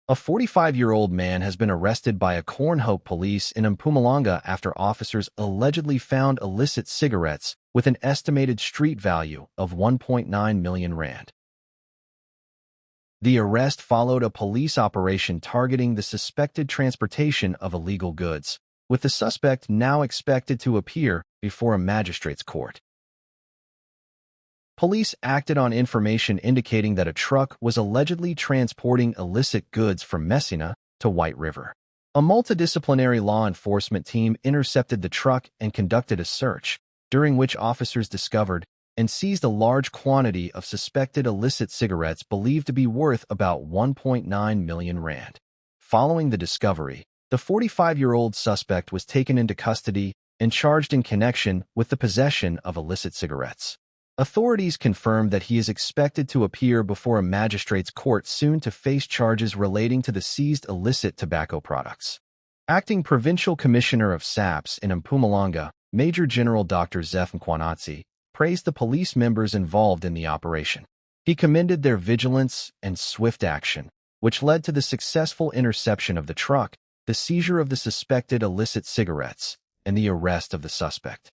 A 45-year-old man has been arrested by a Cornhope police in Mpumalanga after officers allegedly found illicit cigarettes with an estimated street value of 1.9 million rand. The arrest followed a police operation targeting the suspected transportation of illegal goods, with the suspect now expected to appear before a magistrate's court. Police acted on information indicating that a truck was allegedly transporting illicit goods from Messina to White River. A multidisciplinary law enforcement team intercepted the truck and conducted a search, during which officers discovered and seized a large quantity of suspected illicit cigarettes believed to be worth about 1.9 million rand. Following the discovery, the 45-year-old suspect was taken into custody and charged in connection with the possession of illicit cigarettes. Authorities confirmed that he is expected to appear before a magistrate's court soon to face charges relating to the seized illicit tobacco products. Acting Provincial Commissioner of SAPS in Mpumalanga, Major General Dr. Zeph Mkwanatsi, praised the police members involved in the operation. He commended their vigilance and swift action, which led to the successful interception of the truck, the seizure of the suspected illicit cigarettes, and the arrest of the suspect.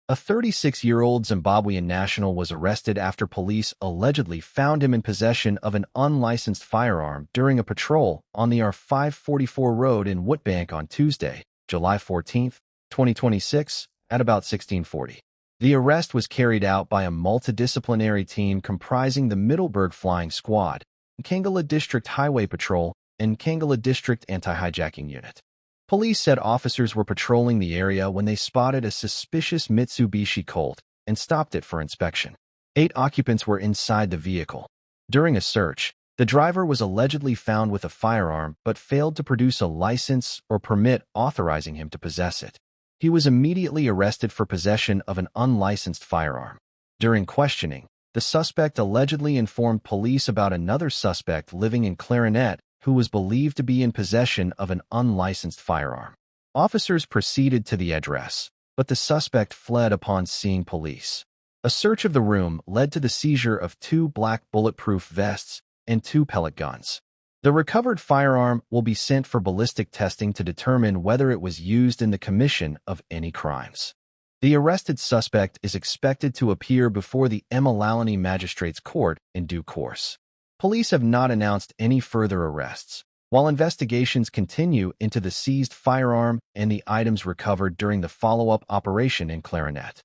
A 36-year-old Zimbabwean national was arrested after police allegedly found him in possession of an unlicensed firearm during a patrol on the R544 road in Witbank on Tuesday, July 14, 2026, at about 1640. The arrest was carried out by a multidisciplinary team comprising the Middleburg Flying Squad, Nkangala District Highway Patrol, and Nkangala District Anti-Hijacking Unit. Police said officers were patrolling the area when they spotted a suspicious Mitsubishi Colt and stopped it for inspection. 8 occupants were inside the vehicle. During a search, the driver was allegedly found with a firearm but failed to produce a license or permit authorizing him to possess it. He was immediately arrested for possession of an unlicensed firearm. During questioning, the suspect allegedly informed police about another suspect living in Clarinet who was believed to be in possession of an unlicensed firearm. Officers proceeded to the address, but the suspect fled upon seeing police. A search of the room led to the seizure of 2 black bulletproof vests and 2 pellet guns. The recovered firearm will be sent for ballistic testing to determine whether it was used in the commission of any crimes. The arrested suspect is expected to appear before the Emalani Magistrates Court in due course. Police have not announced any further arrests, while investigations continue into the seized firearm and the items recovered during the follow-up operation in Clarinet.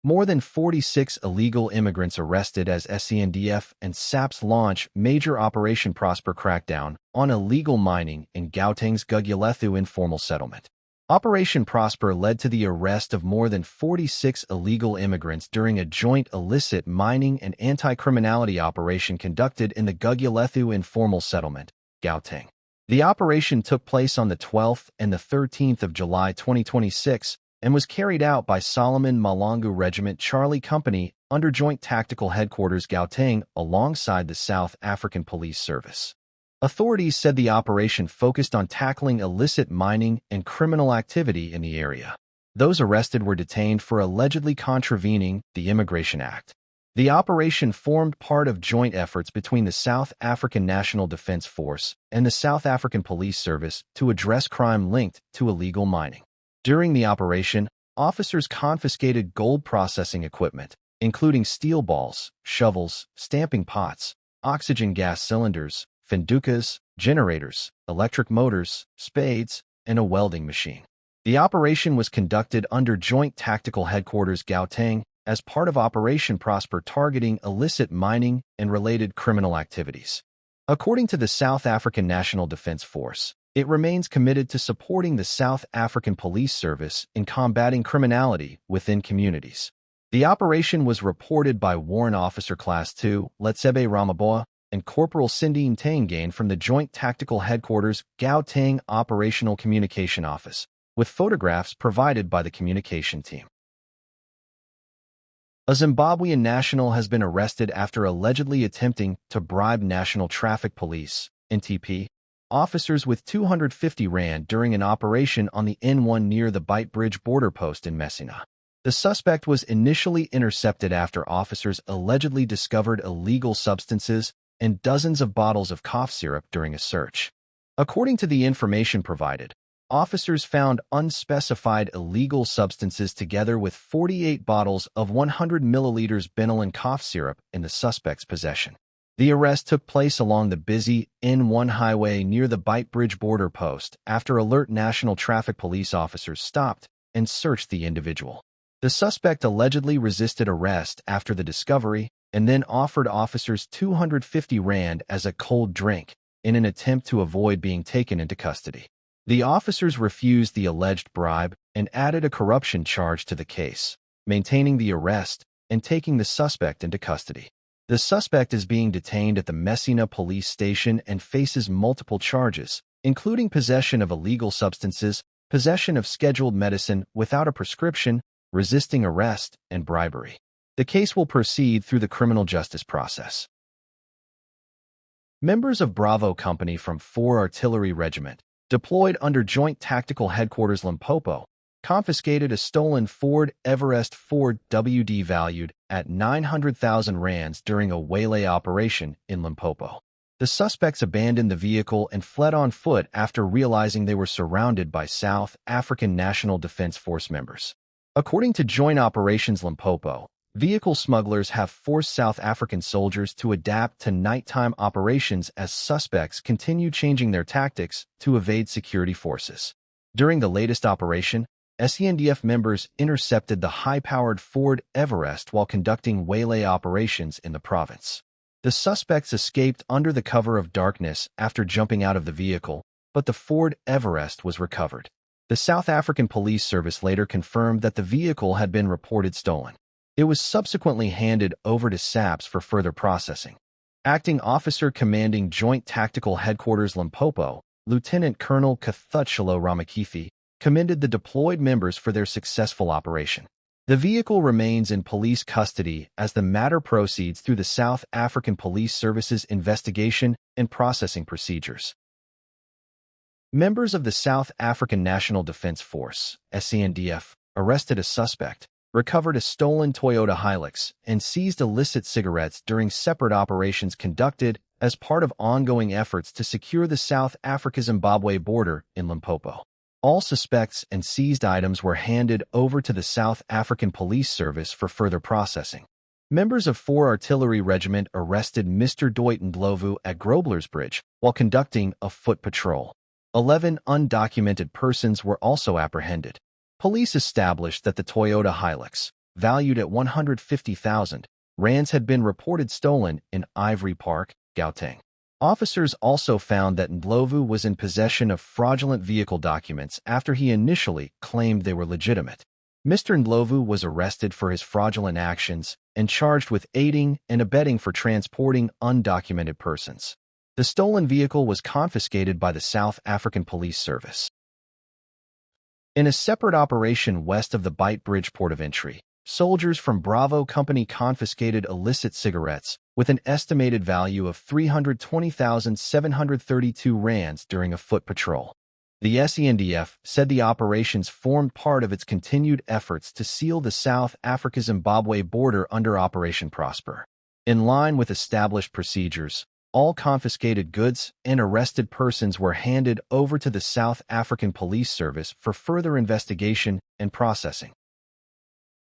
More than 46 illegal immigrants arrested as SANDF and SAPS launch major Operation Prosper crackdown on illegal mining in Gauteng's Gugulethu informal settlement. Operation Prosper led to the arrest of more than 46 illegal immigrants during a joint illicit mining and anti-criminality operation conducted in the Gugulethu informal settlement, Gauteng. The operation took place on the 12th and the 13th of July 2026 and was carried out by Solomon Malangu Regiment Charlie Company under Joint Tactical Headquarters Gauteng alongside the South African Police Service. Authorities said the operation focused on tackling illicit mining and criminal activity in the area. Those arrested were detained for allegedly contravening the Immigration Act. The operation formed part of joint efforts between the South African National Defence Force and the South African Police Service to address crime linked to illegal mining. During the operation, officers confiscated gold processing equipment, including steel balls, shovels, stamping pots, oxygen gas cylinders, Fendukas, generators, electric motors, spades, and a welding machine. The operation was conducted under Joint Tactical Headquarters Gauteng as part of Operation Prosper targeting illicit mining and related criminal activities. According to the South African National Defence Force, it remains committed to supporting the South African Police Service in combating criminality within communities. The operation was reported by Warrant Officer Class 2 Letsebe Ramaboa and Corporal Cindy Ntangane from the Joint Tactical Headquarters Gauteng Operational Communication Office, with photographs provided by the communication team. A Zimbabwean national has been arrested after allegedly attempting to bribe National Traffic Police, NTP, officers with 250 rand during an operation on the N1 near the Beitbridge border post in Messina. The suspect was initially intercepted after officers allegedly discovered illegal substances and dozens of bottles of cough syrup during a search. According to the information provided, officers found unspecified illegal substances together with 48 bottles of 100 milliliters benylin cough syrup in the suspect's possession. The arrest took place along the busy N1 highway near the Bight Bridge border post after alert National Traffic Police officers stopped and searched the individual. The suspect allegedly resisted arrest after the discovery and then offered officers 250 rand as a cold drink in an attempt to avoid being taken into custody. The officers refused the alleged bribe and added a corruption charge to the case, maintaining the arrest and taking the suspect into custody. The suspect is being detained at the Messina police station and faces multiple charges, including possession of illegal substances, possession of scheduled medicine without a prescription, resisting arrest, and bribery. The case will proceed through the criminal justice process. Members of Bravo Company from 4 Artillery Regiment, deployed under Joint Tactical Headquarters Limpopo, confiscated a stolen Ford Everest Ford WD valued at 900,000 rands during a waylay operation in Limpopo. The suspects abandoned the vehicle and fled on foot after realizing they were surrounded by South African National Defence Force members. According to Joint Operations Limpopo, vehicle smugglers have forced South African soldiers to adapt to nighttime operations as suspects continue changing their tactics to evade security forces. During the latest operation, SANDF members intercepted the high-powered Ford Everest while conducting waylay operations in the province. The suspects escaped under the cover of darkness after jumping out of the vehicle, but the Ford Everest was recovered. The South African Police Service later confirmed that the vehicle had been reported stolen. It was subsequently handed over to SAPS for further processing. Acting Officer Commanding Joint Tactical Headquarters Limpopo, Lieutenant Colonel Kathuchalo Ramakithi, commended the deployed members for their successful operation. The vehicle remains in police custody as the matter proceeds through the South African Police Service's investigation and processing procedures. Members of the South African National Defence Force, SANDF, arrested a suspect, recovered a stolen Toyota Hilux, and seized illicit cigarettes during separate operations conducted as part of ongoing efforts to secure the South Africa-Zimbabwe border in Limpopo. All suspects and seized items were handed over to the South African Police Service for further processing. Members of 4 Artillery Regiment arrested Mr. Doit Ndlovu at Grobler's Bridge while conducting a foot patrol. 11 undocumented persons were also apprehended. Police established that the Toyota Hilux, valued at 150,000 rands, had been reported stolen in Ivory Park, Gauteng. Officers also found that Ndlovu was in possession of fraudulent vehicle documents after he initially claimed they were legitimate. Mr. Ndlovu was arrested for his fraudulent actions and charged with aiding and abetting for transporting undocumented persons. The stolen vehicle was confiscated by the South African Police Service. In a separate operation west of the Bight Bridge port of entry, soldiers from Bravo Company confiscated illicit cigarettes with an estimated value of 320,732 rands during a foot patrol. The SANDF said the operations formed part of its continued efforts to seal the South Africa-Zimbabwe border under Operation Prosper. In line with established procedures, all confiscated goods and arrested persons were handed over to the South African Police Service for further investigation and processing.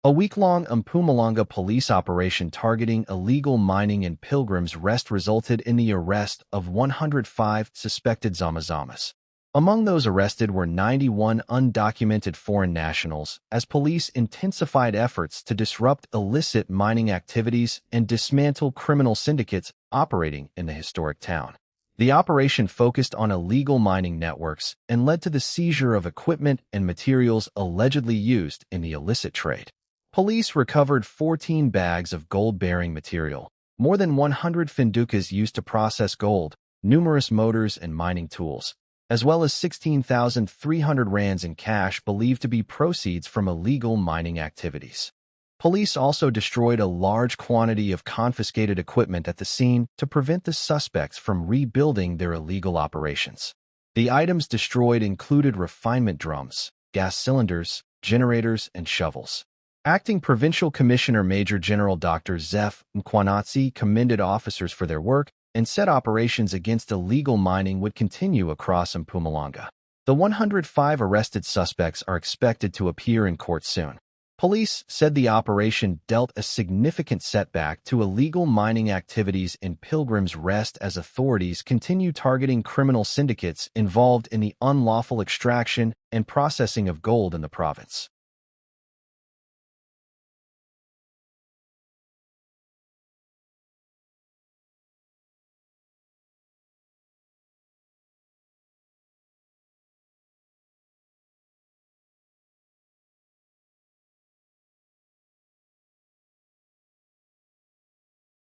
A week-long Mpumalanga police operation targeting illegal mining in Pilgrim's Rest resulted in the arrest of 105 suspected Zamazamas. Among those arrested were 91 undocumented foreign nationals, as police intensified efforts to disrupt illicit mining activities and dismantle criminal syndicates operating in the historic town. The operation focused on illegal mining networks and led to the seizure of equipment and materials allegedly used in the illicit trade. Police recovered 14 bags of gold-bearing material, more than 100 findukas used to process gold, numerous motors and mining tools, as well as 16,300 rands in cash believed to be proceeds from illegal mining activities. Police also destroyed a large quantity of confiscated equipment at the scene to prevent the suspects from rebuilding their illegal operations. The items destroyed included refinement drums, gas cylinders, generators, and shovels. Acting Provincial Commissioner Major General Dr. Zeph Mkwanatsi commended officers for their work and said operations against illegal mining would continue across Mpumalanga. The 105 arrested suspects are expected to appear in court soon. Police said the operation dealt a significant setback to illegal mining activities in Pilgrim's Rest as authorities continue targeting criminal syndicates involved in the unlawful extraction and processing of gold in the province.